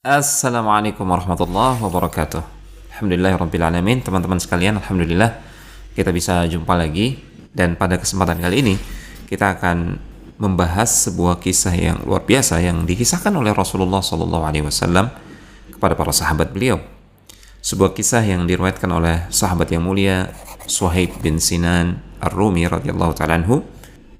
Assalamualaikum warahmatullahi wabarakatuh. Alhamdulillahirrabbilalamin. Teman-teman sekalian, Alhamdulillah kita bisa jumpa lagi. Dan pada kesempatan kali ini kita akan membahas sebuah kisah yang luar biasa yang dikisahkan oleh Rasulullah SAW kepada para sahabat beliau. Sebuah kisah yang diriwayatkan oleh sahabat yang mulia Suhaib bin Sinan Ar-Rumi radhiyallahu ta'ala anhu.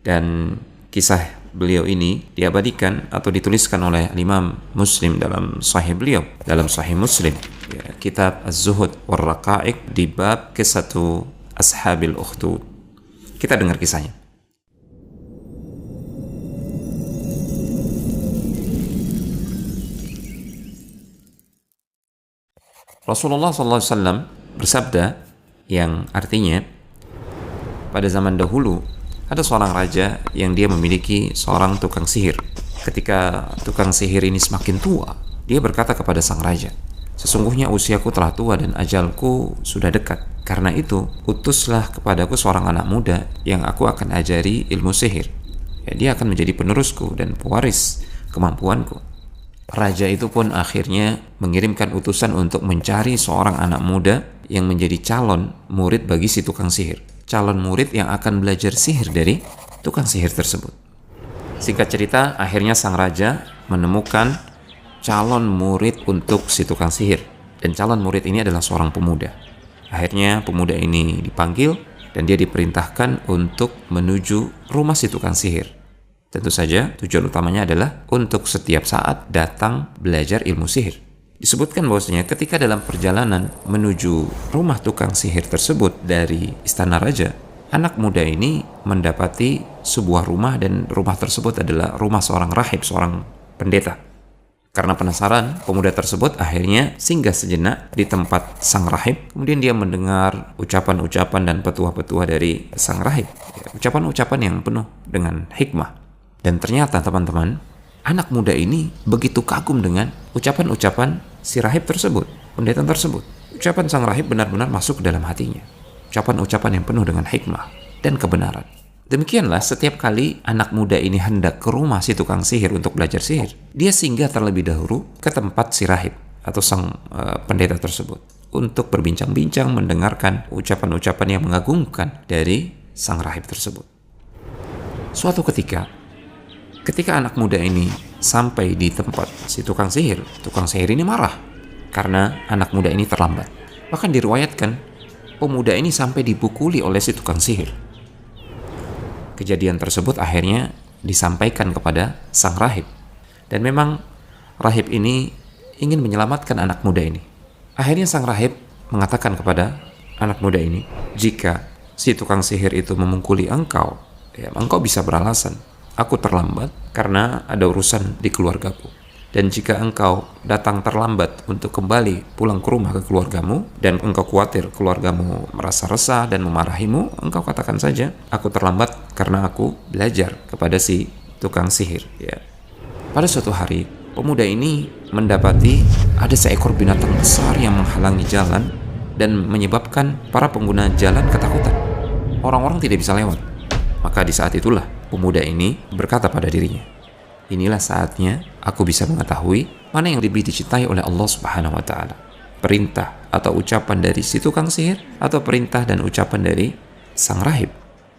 Dan kisah beliau ini diabadikan atau dituliskan oleh Imam Muslim dalam Sahih beliau, dalam Sahih Muslim, ya, kitab Az-Zuhud war Raqa'iq di bab Qissatu Ashabil Ukhdud. Kita dengar kisahnya. Rasulullah SAW bersabda yang artinya, pada zaman dahulu ada seorang raja yang dia memiliki seorang tukang sihir. Ketika tukang sihir ini semakin tua, dia berkata kepada sang raja, "Sesungguhnya usiaku telah tua dan ajalku sudah dekat. Karena itu, utuslah kepadaku seorang anak muda yang aku akan ajari ilmu sihir. Ya, dia akan menjadi penerusku dan pewaris kemampuanku." Raja itu pun akhirnya mengirimkan utusan untuk mencari seorang anak muda yang menjadi calon murid bagi si tukang sihir. Calon murid yang akan belajar sihir dari tukang sihir tersebut. Singkat cerita, akhirnya sang raja menemukan calon murid untuk si tukang sihir. Dan calon murid ini adalah seorang pemuda. Akhirnya pemuda ini dipanggil dan dia diperintahkan untuk menuju rumah si tukang sihir. Tentu saja tujuan utamanya adalah untuk setiap saat datang belajar ilmu sihir. Disebutkan bahwasanya ketika dalam perjalanan menuju rumah tukang sihir tersebut dari istana raja, anak muda ini mendapati sebuah rumah dan rumah tersebut adalah rumah seorang rahib, seorang pendeta. Karena penasaran, pemuda tersebut akhirnya singgah sejenak di tempat sang rahib. Kemudian dia mendengar ucapan-ucapan dan petuah-petuah dari sang rahib. Ucapan-ucapan yang penuh dengan hikmah. Dan ternyata teman-teman, anak muda ini begitu kagum dengan ucapan-ucapan si rahib tersebut, pendeta tersebut. Ucapan sang rahib benar-benar masuk ke dalam hatinya. Ucapan-ucapan yang penuh dengan hikmah dan kebenaran. Demikianlah setiap kali anak muda ini hendak ke rumah si tukang sihir untuk belajar sihir, dia singgah terlebih dahulu ke tempat si rahib atau sang pendeta tersebut untuk berbincang-bincang, mendengarkan ucapan-ucapan yang mengagumkan dari sang rahib tersebut. Suatu ketika anak muda ini sampai di tempat si tukang sihir ini marah karena anak muda ini terlambat. Bahkan diriwayatkan pemuda ini sampai dipukuli oleh si tukang sihir. Kejadian tersebut akhirnya disampaikan kepada sang rahib. Dan memang rahib ini ingin menyelamatkan anak muda ini. Akhirnya sang rahib mengatakan kepada anak muda ini, "Jika si tukang sihir itu memukuli engkau, ya, engkau bisa beralasan, aku terlambat karena ada urusan di keluargaku. Dan jika engkau datang terlambat untuk kembali pulang ke rumah ke keluargamu, dan engkau khawatir keluargamu merasa resah dan memarahimu, engkau katakan saja, aku terlambat karena aku belajar kepada si tukang sihir." Ya. Pada suatu hari, pemuda ini mendapati ada seekor binatang besar yang menghalangi jalan dan menyebabkan para pengguna jalan ketakutan. Orang-orang tidak bisa lewat. Maka di saat itulah pemuda ini berkata pada dirinya, "Inilah saatnya aku bisa mengetahui mana yang lebih dicintai oleh Allah Subhanahu wa Ta'ala. Perintah atau ucapan dari si tukang sihir, atau perintah dan ucapan dari sang rahib."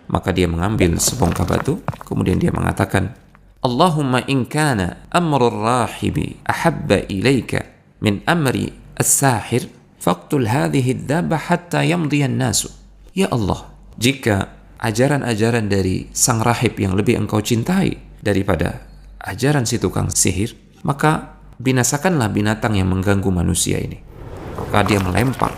Maka dia mengambil sebongkah batu, kemudian dia mengatakan, "Allahumma in kana amrul rahibi ahabba ilaika min amri as-sahir, faqtul hadhihi ad-dabba hatta yamdiya an-nasu." Ya Allah, jika ajaran-ajaran dari sang rahib yang lebih engkau cintai daripada ajaran si tukang sihir, maka binasakanlah binatang yang mengganggu manusia ini. Maka dia melempar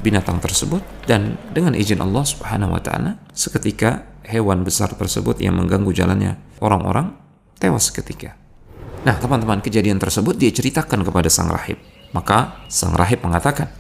binatang tersebut, dan dengan izin Allah Subhanahu wa Ta'ala, seketika hewan besar tersebut yang mengganggu jalannya orang-orang tewas seketika. Nah teman-teman, kejadian tersebut dia ceritakan kepada sang rahib. Maka sang rahib mengatakan,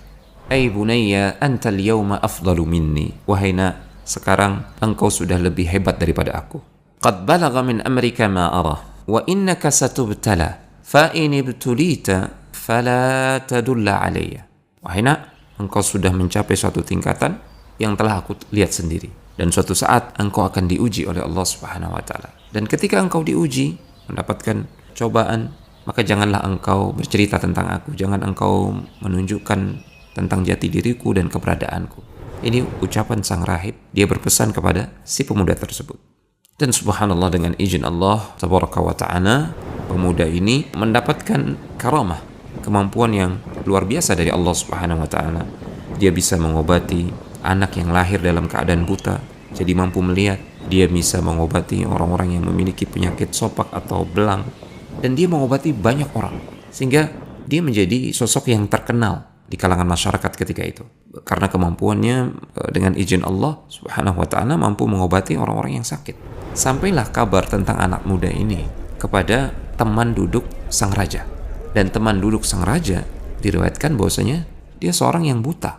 "Ai bunayya anta al-yawma afdalu minni." Wahai nak, sekarang engkau sudah lebih hebat daripada aku. "Qad balagha min amrika ma arah wa innaka satubtala fa in ibtulita fala tadulla alayya." Wahai nak, engkau sudah mencapai suatu tingkatan yang telah aku lihat sendiri, dan suatu saat engkau akan diuji oleh Allah Subhanahu wa Ta'ala. Dan ketika engkau diuji, mendapatkan cobaan, maka janganlah engkau bercerita tentang aku, jangan engkau menunjukkan tentang jati diriku dan keberadaanku. Ini ucapan sang rahib, dia berpesan kepada si pemuda tersebut. Dan subhanallah, dengan izin Allah tabaraka wa ta'ala, pemuda ini mendapatkan karamah, kemampuan yang luar biasa dari Allah subhanahu wa ta'ala. Dia bisa mengobati anak yang lahir dalam keadaan buta jadi mampu melihat. Dia bisa mengobati orang-orang yang memiliki penyakit sopak atau belang, dan dia mengobati banyak orang, sehingga dia menjadi sosok yang terkenal di kalangan masyarakat ketika itu karena kemampuannya dengan izin Allah subhanahu wa ta'ala mampu mengobati orang-orang yang sakit. Sampailah kabar tentang anak muda ini kepada teman duduk sang raja, dan teman duduk sang raja diriwayatkan bahwasanya dia seorang yang buta.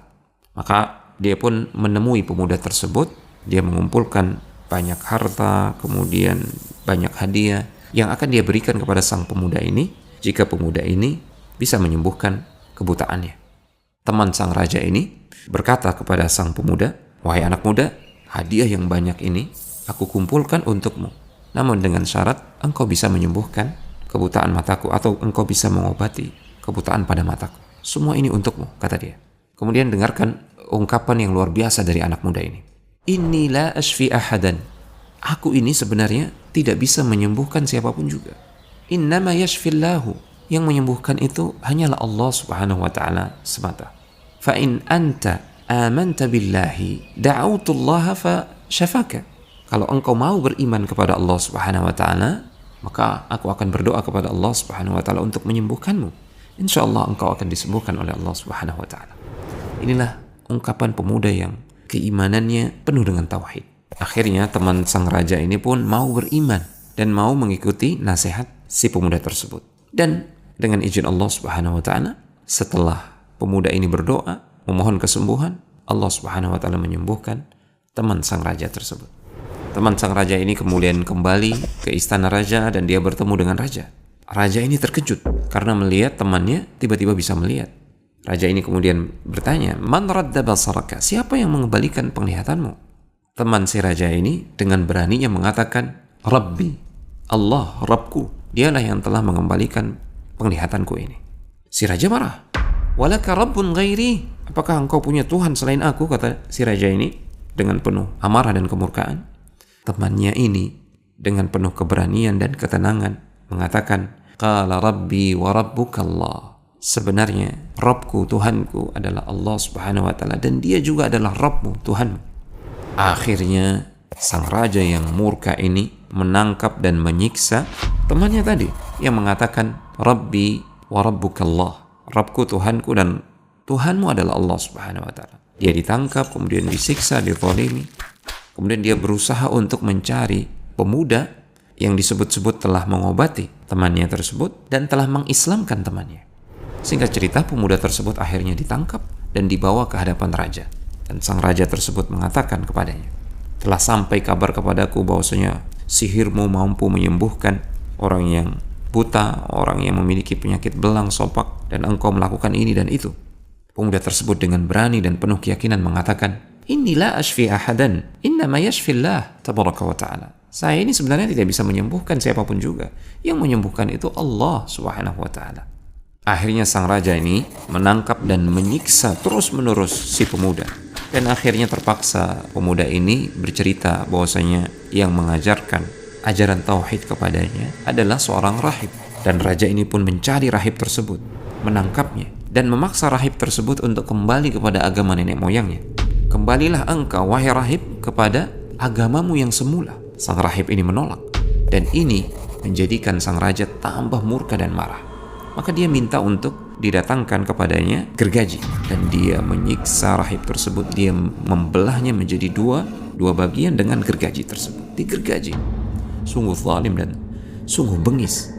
Maka dia pun menemui pemuda tersebut, dia mengumpulkan banyak harta, kemudian banyak hadiah yang akan dia berikan kepada sang pemuda ini jika pemuda ini bisa menyembuhkan kebutaannya. Teman sang raja ini berkata kepada sang pemuda, "Wahai anak muda, hadiah yang banyak ini aku kumpulkan untukmu, namun dengan syarat engkau bisa menyembuhkan kebutaan mataku atau engkau bisa mengobati kebutaan pada mataku. Semua ini untukmu," kata dia. Kemudian dengarkan ungkapan yang luar biasa dari anak muda ini. "Inni la ashfi ahadan." Aku ini sebenarnya tidak bisa menyembuhkan siapapun juga. Innama yashfillahu. Yang menyembuhkan itu hanyalah Allah subhanahu wa ta'ala semata. Fa in anta amanta billahi da'autullaha fa syafaka. Kalau engkau mau beriman kepada Allah subhanahu wa ta'ala, maka aku akan berdoa kepada Allah subhanahu wa ta'ala untuk menyembuhkanmu. InsyaAllah engkau akan disembuhkan oleh Allah subhanahu wa ta'ala. Inilah ungkapan pemuda yang keimanannya penuh dengan tauhid. Akhirnya teman sang raja ini pun mau beriman dan mau mengikuti nasihat si pemuda tersebut. Dan dengan izin Allah subhanahu wa ta'ala, setelah pemuda ini berdoa memohon kesembuhan, Allah subhanahu wa ta'ala menyembuhkan teman sang raja tersebut. Teman sang raja ini kemudian kembali ke istana raja dan dia bertemu dengan raja. Raja ini terkejut karena melihat temannya tiba-tiba bisa melihat. Raja ini kemudian bertanya, "Man radda basaraka?" Siapa yang mengembalikan penglihatanmu? Teman si raja ini dengan beraninya mengatakan, "Rabbi, Allah, Rabbku, dialah yang telah mengembalikan penglihatanku ini." Si raja marah. "Walaka rabbun ghairi?" Apakah engkau punya Tuhan selain aku? Kata si raja ini dengan penuh amarah dan kemurkaan. Temannya ini dengan penuh keberanian dan ketenangan mengatakan, "Qala rabbi wa rabbuka Allah." Sebenarnya Rabbku, Tuhanku adalah Allah subhanahu wa ta'ala, dan dia juga adalah Rabbmu, Tuhanmu. Akhirnya sang raja yang murka ini menangkap dan menyiksa temannya tadi yang mengatakan, "Rabbi wa rabbuka Allah." Rabbku, Tuhanku, dan Tuhanmu adalah Allah subhanahu wa ta'ala. Dia ditangkap, kemudian disiksa, dizalimi. Kemudian dia berusaha untuk mencari pemuda yang disebut-sebut telah mengobati temannya tersebut dan telah mengislamkan temannya. Singkat cerita, pemuda tersebut akhirnya ditangkap dan dibawa ke hadapan raja. Dan sang raja tersebut mengatakan kepadanya, "Telah sampai kabar kepadaku bahwasanya sihirmu mampu menyembuhkan orang yang buta, orang yang memiliki penyakit belang, sopak, dan engkau melakukan ini dan itu." Pemuda tersebut dengan berani dan penuh keyakinan mengatakan, "Inni la ashfi ahadan, innama yashfillah tabaraka wa ta'ala." Saya ini sebenarnya tidak bisa menyembuhkan siapapun juga. Yang menyembuhkan itu Allah subhanahu wa ta'ala. Akhirnya sang raja ini menangkap dan menyiksa terus-menerus si pemuda. Dan akhirnya terpaksa pemuda ini bercerita bahwasanya yang mengajarkan ajaran tauhid kepadanya adalah seorang rahib. Dan raja ini pun mencari rahib tersebut, menangkapnya, dan memaksa rahib tersebut untuk kembali kepada agama nenek moyangnya. "Kembalilah engkau, wahai rahib, kepada agamamu yang semula." Sang rahib ini menolak. Dan ini menjadikan sang raja tambah murka dan marah. Maka dia minta untuk didatangkan kepadanya gergaji, dan dia menyiksa rahib tersebut. Dia membelahnya menjadi dua bagian dengan gergaji tersebut. Digergaji. Sungguh zalim dan sungguh bengis.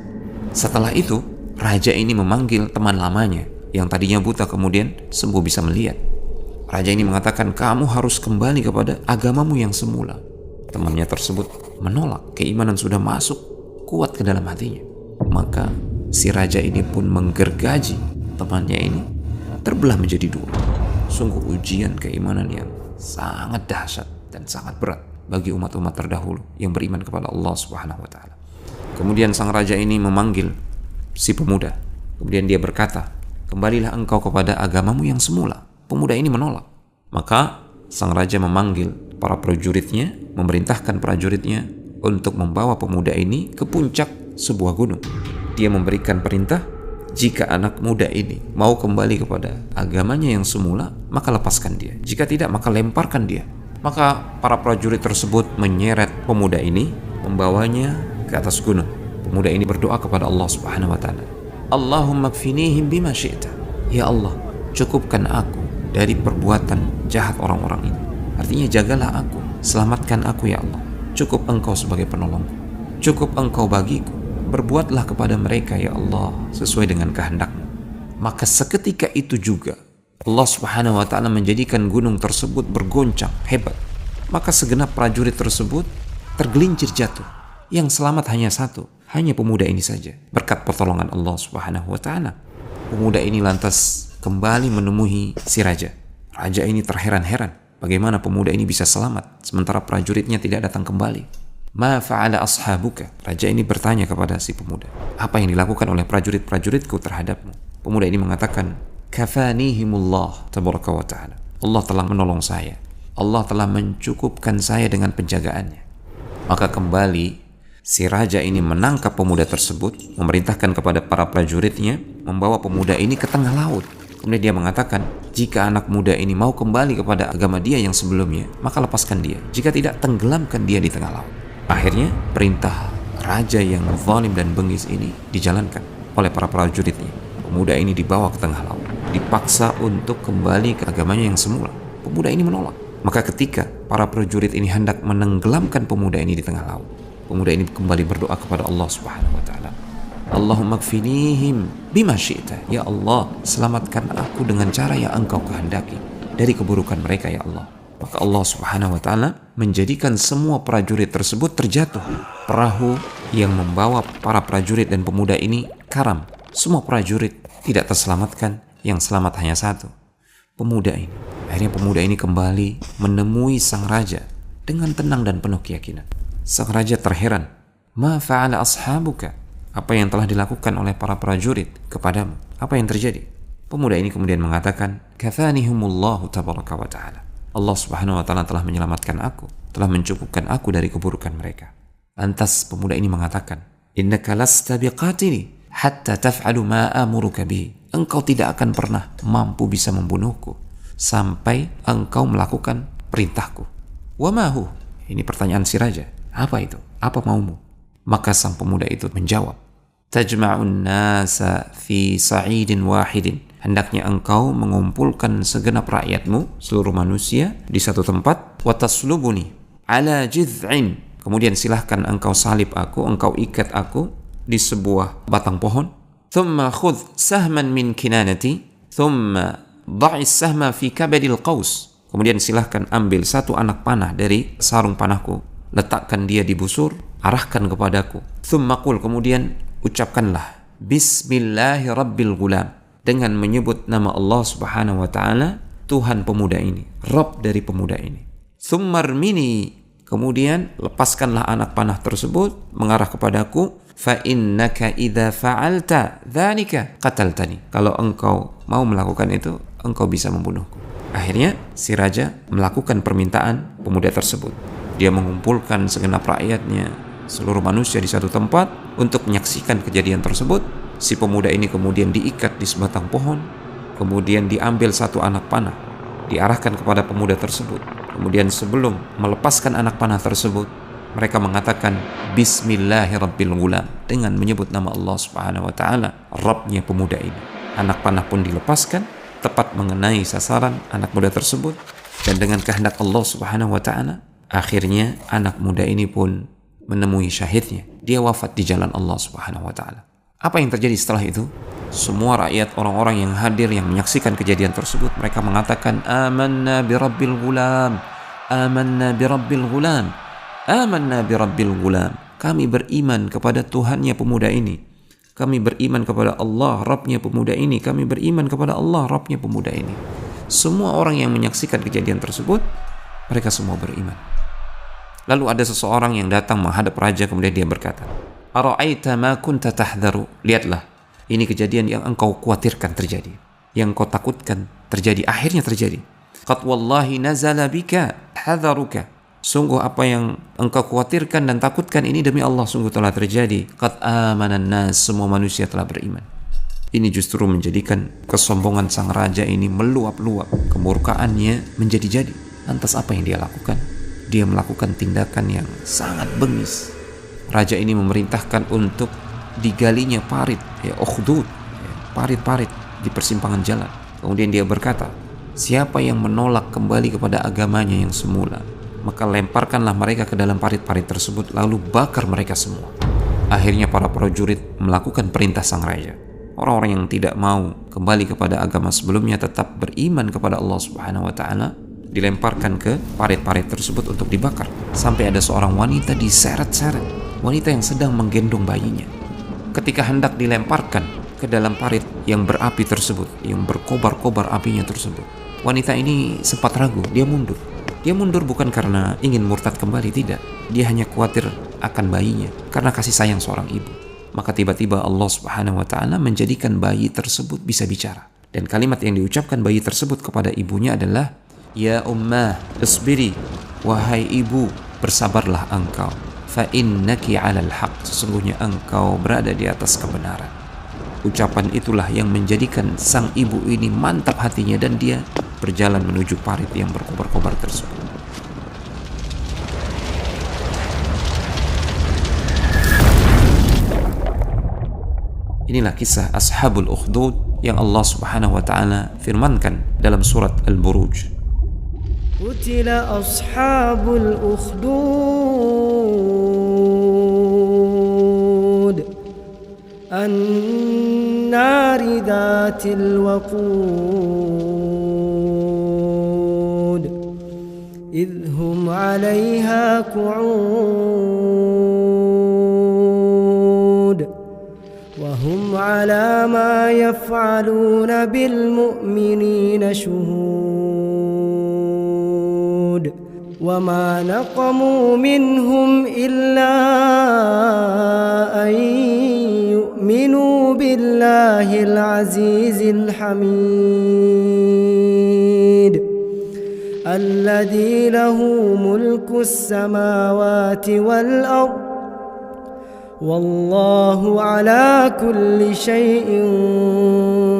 Setelah itu, raja ini memanggil teman lamanya yang tadinya buta kemudian sembuh bisa melihat. Raja ini mengatakan, "Kamu harus kembali kepada agamamu yang semula." Temannya tersebut menolak. Keimanan sudah masuk kuat ke dalam hatinya. Maka si raja ini pun menggergaji temannya ini, terbelah menjadi dua. Sungguh ujian keimanan yang sangat dahsyat dan sangat berat bagi umat-umat terdahulu yang beriman kepada Allah subhanahu wa ta'ala. Kemudian sang raja ini memanggil si pemuda. Kemudian dia berkata, kembalilah engkau kepada agamamu yang semula. Pemuda ini menolak. Maka sang raja memanggil para prajuritnya, memerintahkan prajuritnya untuk membawa pemuda ini ke puncak sebuah gunung. Dia memberikan perintah, jika anak muda ini mau kembali kepada agamanya yang semula, maka lepaskan dia. Jika tidak, maka lemparkan dia. Maka para prajurit tersebut menyeret pemuda ini, membawanya ke atas gunung. Pemuda ini berdoa kepada Allah Subhanahu wa taala. Allahumma kfinihim bima syi'ta. Ya Allah, cukupkan aku dari perbuatan jahat orang-orang ini. Artinya jagalah aku, selamatkan aku ya Allah. Cukup engkau sebagai penolongku. Cukup engkau bagiku. Berbuatlah kepada mereka ya Allah sesuai dengan kehendak-Mu. Maka seketika itu juga Allah Subhanahu wa taala menjadikan gunung tersebut bergoncang hebat. Maka segenap prajurit tersebut tergelincir jatuh. Yang selamat hanya satu, hanya pemuda ini saja. Berkat pertolongan Allah Subhanahu wa taala, pemuda ini lantas kembali menemui si raja. Raja ini terheran-heran, bagaimana pemuda ini bisa selamat sementara prajuritnya tidak datang kembali. Ma fa'ala ashabuka. Raja ini bertanya kepada si pemuda, apa yang dilakukan oleh prajurit-prajuritku terhadapmu? Pemuda ini mengatakan, kafanihimullah tabaraka wa ta'ala. Allah telah menolong saya. Allah telah mencukupkan saya dengan penjagaannya. Maka kembali si raja ini menangkap pemuda tersebut, memerintahkan kepada para prajuritnya membawa pemuda ini ke tengah laut. Kemudian dia mengatakan, jika anak muda ini mau kembali kepada agama dia yang sebelumnya, maka lepaskan dia. Jika tidak, tenggelamkan dia di tengah laut. Akhirnya perintah raja yang zalim dan bengis ini dijalankan oleh para prajuritnya. Pemuda ini dibawa ke tengah laut, dipaksa untuk kembali ke agamanya yang semula. Pemuda ini menolak. Maka ketika para prajurit ini hendak menenggelamkan pemuda ini di tengah laut, pemuda ini kembali berdoa kepada Allah Subhanahu wa taala. Allahumma kfinihim bima syi'ta. Ya Allah, selamatkan aku dengan cara yang engkau kehendaki dari keburukan mereka ya Allah. Maka Allah Subhanahu wa taala menjadikan semua prajurit tersebut terjatuh. Perahu yang membawa para prajurit dan pemuda ini karam. Semua prajurit tidak terselamatkan, yang selamat hanya satu, pemuda ini. Akhirnya pemuda ini kembali menemui sang raja dengan tenang dan penuh keyakinan. Sang raja terheran, ma fa'ala ashabuka. Apa yang telah dilakukan oleh para prajurit kepadamu? Apa yang terjadi? Pemuda ini kemudian mengatakan, kafanihumullahu tabaraka wa ta'ala. Allah Subhanahu wa taala telah menyelamatkan aku, telah mencukupkan aku dari keburukan mereka. Lantas pemuda ini mengatakan, innaka lasta biqatili hatta taf'alu ma amuruka bihi. Engkau tidak akan pernah mampu bisa membunuhku sampai engkau melakukan perintahku. Wa ma hu? Ini pertanyaan si raja. Apa itu? Apa maumu? Maka sang pemuda itu menjawab, tajma'un nasa fi sa'idin wahidin. Hendaknya engkau mengumpulkan segenap rakyatmu, seluruh manusia di satu tempat, wa taslubuni ala jid'in. Kemudian silahkan engkau salib aku, engkau ikat aku di sebuah batang pohon. Thumma khudh sahman min kinanati, thumma dha'is sahma fi kabadil qaus. Kemudian silahkan ambil satu anak panah dari sarung panahku, letakkan dia di busur, arahkan kepadaku. Thumma qul, kemudian ucapkanlah bismillahi rabbil gulam, dengan menyebut nama Allah Subhanahu wa taala, Tuhan pemuda ini, Rabb dari pemuda ini. Tsummarmini, kemudian lepaskanlah anak panah tersebut mengarah kepadaku. Fa innaka idza fa'alta dzalika qataltani. Kalau engkau mau melakukan itu, engkau bisa membunuhku. Akhirnya si raja melakukan permintaan pemuda tersebut. Dia mengumpulkan segenap rakyatnya, seluruh manusia di satu tempat untuk menyaksikan kejadian tersebut. Si pemuda ini kemudian diikat di sebatang pohon, kemudian diambil satu anak panah, diarahkan kepada pemuda tersebut. Kemudian sebelum melepaskan anak panah tersebut, mereka mengatakan Bismillahirrabbilgulam, dengan menyebut nama Allah Subhanahu wa taala, Rabbnya pemuda ini. Anak panah pun dilepaskan, tepat mengenai sasaran anak muda tersebut, dan dengan kehendak Allah Subhanahu wa taala, akhirnya anak muda ini pun menemui syahidnya. Dia wafat di jalan Allah Subhanahu wa taala. Apa yang terjadi setelah itu? Semua rakyat, orang-orang yang hadir, yang menyaksikan kejadian tersebut, mereka mengatakan amanna birabbil gulam, amanna birabbil gulam, amanna birabbil gulam. Kami beriman kepada Tuhannya pemuda ini. Kami beriman kepada Allah, Rabbnya pemuda ini. Kami beriman kepada Allah, Rabbnya pemuda ini. Semua orang yang menyaksikan kejadian tersebut, mereka semua beriman. Lalu ada seseorang yang datang menghadap raja, kemudian dia berkata, ara'aita ma kunta tahdharu. Lihatlah Ini kejadian yang engkau khawatirkan terjadi, yang engkau takutkan terjadi, akhirnya terjadi. Qad wallahi nazala bika hadharuka. Sungguh apa yang engkau khawatirkan dan takutkan ini demi Allah sungguh telah terjadi. Qad amanan nas, semua manusia telah beriman. Ini justru menjadikan kesombongan sang raja ini meluap-luap, kemurkaannya menjadi-jadi. Lantas apa yang dia lakukan? Dia melakukan tindakan yang sangat bengis. Raja ini memerintahkan untuk digalinya parit, ukhdud, parit-parit di persimpangan jalan. Kemudian dia berkata, siapa yang menolak kembali kepada agamanya yang semula, maka lemparkanlah mereka ke dalam parit-parit tersebut, lalu bakar mereka semua. Akhirnya para prajurit melakukan perintah sang raja. Orang-orang yang tidak mau kembali kepada agama sebelumnya, tetap beriman kepada Allah Subhanahu wa Ta'ala, dilemparkan ke parit-parit tersebut untuk dibakar. Sampai ada seorang wanita diseret-seret, wanita yang sedang menggendong bayinya. Ketika hendak dilemparkan ke dalam parit yang berapi tersebut, yang berkobar-kobar apinya tersebut, wanita ini sempat ragu, dia mundur. Dia mundur bukan karena ingin murtad kembali, tidak. Dia hanya khawatir akan bayinya, karena kasih sayang seorang ibu. Maka tiba-tiba Allah Subhanahu wa Ta'ala menjadikan bayi tersebut bisa bicara. Dan kalimat yang diucapkan bayi tersebut kepada ibunya adalah, ya ummah isbiri, wahai ibu bersabarlah engkau, fa innaki 'alal haq, sesungguhnya engkau berada di atas kebenaran. Ucapan itulah yang menjadikan sang ibu ini mantap hatinya, dan dia berjalan menuju parit yang berkobar-kobar tersebut. Inilah kisah Ashabul Ukhdud yang Allah Subhanahu wa Ta'ala firmankan dalam surat Al-Buruj. Qutila ashabul ukhdud an-nari dhatil waqud idh hum 'alayha qu'ud wa hum 'ala ma yaf'aluna bil mu'minina shuhud وما نقموا منهم إلا أن يؤمنوا بالله العزيز الحميد الذي له ملك السماوات والأرض والله على كل شيء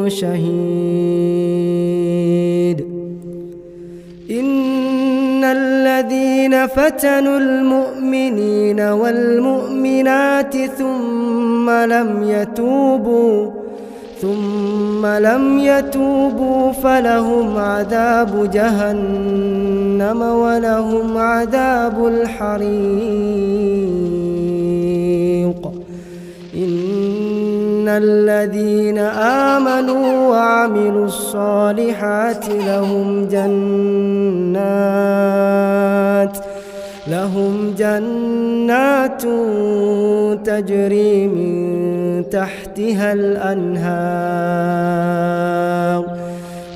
شهيد. الذين فتنوا المؤمنين والمؤمنات ثم لم يتوبوا فلهم عذاب جهنم ولهم عذاب الحريق. إن الذين آمنوا وعملوا الصالحات لهم جنات تجري من تحتها الأنهار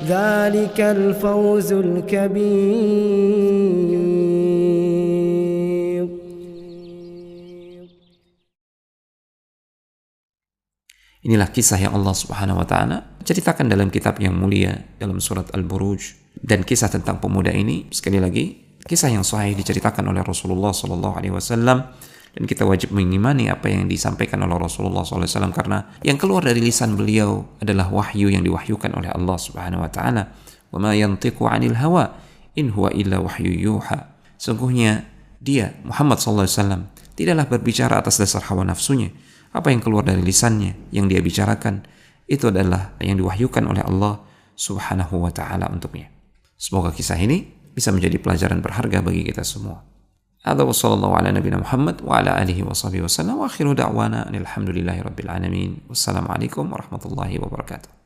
ذلك الفوز الكبير. Inilah kisah yang Allah Subhanahu wa Ta'ala ceritakan dalam kitab yang mulia, dalam surat Al-Buruj. Dan kisah tentang pemuda ini, sekali lagi, kisah yang sahih diceritakan oleh Rasulullah SAW, dan kita wajib mengimani apa yang disampaikan oleh Rasulullah SAW, karena yang keluar dari lisan beliau adalah wahyu yang diwahyukan oleh Allah Subhanahu wa Ta'ala. Wa ma yantiqu 'anil hawa in huwa illa wahyu yuha. Sungguhnya dia, Muhammad SAW, tidaklah berbicara atas dasar hawa nafsunya. Apa yang keluar dari lisannya, yang dia bicarakan, itu adalah yang diwahyukan oleh Allah Subhanahu wa Ta'ala untuknya. Semoga kisah ini bisa menjadi pelajaran berharga bagi kita semua. Hadza wa sallallahu ala nabiyina Muhammad wa ala alihi wa sahbihi wasallam wa akhiru da'wana alhamdulillahi rabbil alamin. Wassalamualaikum warahmatullahi wabarakatuh.